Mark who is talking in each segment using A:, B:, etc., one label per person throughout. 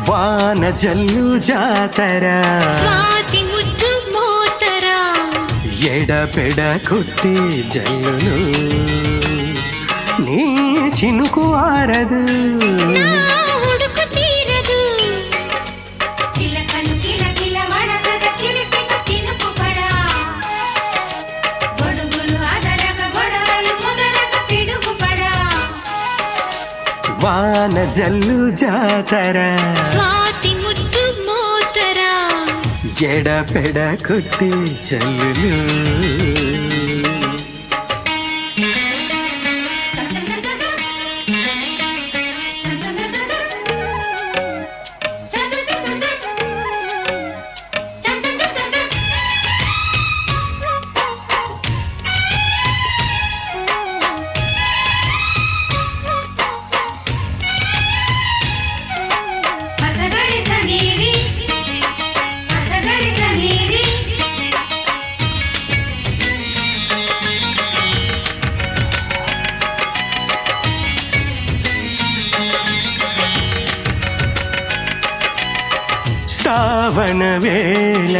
A: వాన జల్లు జాతర
B: స్వాతి ముద్దు మోతర
A: ఎడపెడ కొట్టి జల్లులు నీ చినుకు ఆరదు
B: ఉడుకు తీరదు చిలకలు కిలకిల వడకడ చిలిపిక చినుకు పడా గొడుగులు అదరగ గొడవలు ముదరగ పిడుగు పడా
A: వాన జల్లు జాతర
B: స్వాతి ముద్దు మోతర
A: ఎడపెడ కొట్టి జల్లులు శ్రావణ వేళ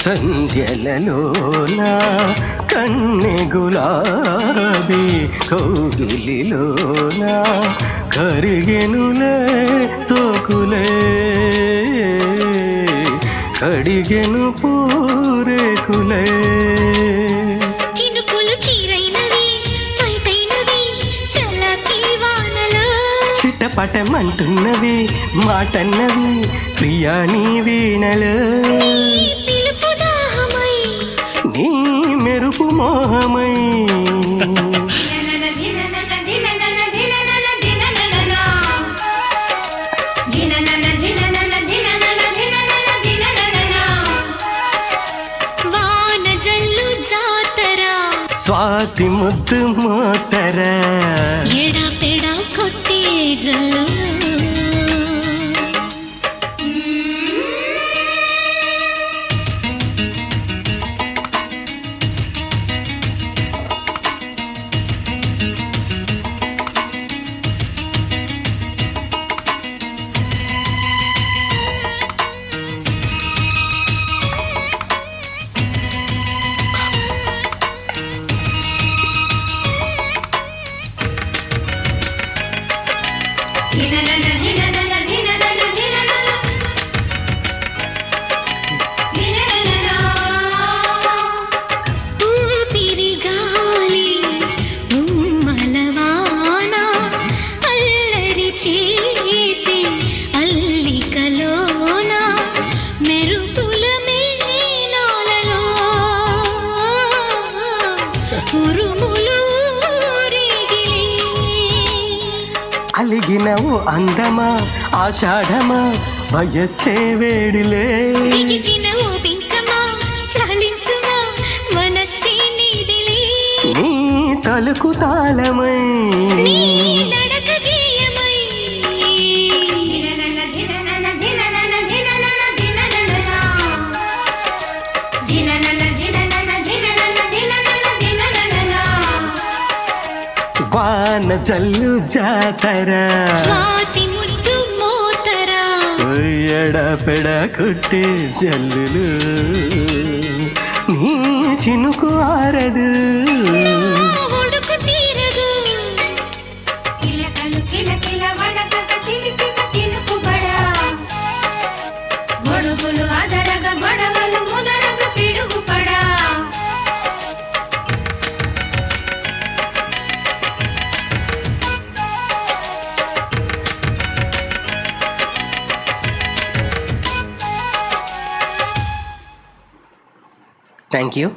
A: సంధ్యలలోన కన్నె గులాబీ కౌగిలిలోన కరిగెనులే సోకులే కడిగెను పూరేకులే
B: చినుకులు చీరైనవి పైటైనవి చల్లటి వానలో
A: చిటపటమంటున్నవి మాటన్నవి ప్రియా నీ వీణలు
B: పిలుపు దాహమై
A: నీ మెరుపు మోహమై
B: వాన జల్లు జాతర
A: స్వాతి ముద్దు మోతర
B: ఎడపెడ కొట్టే జల్లు ఊపిరి గాలి ఉమ్మలవాన అల్లరి చేసి అల్లికలోన మెరుపుల మేనాలలో ఉరుములు ఊరేగిలి
A: అలిగినవు అందమా ఆషాఢమా వయస్సే వేడిలే
B: బిగిసిన ఓ బింకమా చాలించుమా మనస్సే నీదిలే
A: నీ తలుకు తాళమై
B: నీ నడక గేయమై
A: వాన జల్లు జాతర
B: స్వాతి ముద్దు మోతర
A: ఎడపెడ కొట్టి జల్లులు నీ చినుకు ఆరదు
B: ఉడుకు తీరదు చిలకలు కిలకిల వడకక చిలిపిక చినుకు పడా గొడుగులు అదరగ గొడవలు ముదరగ పిడుగు పడా
A: థ్యాంక్ యూ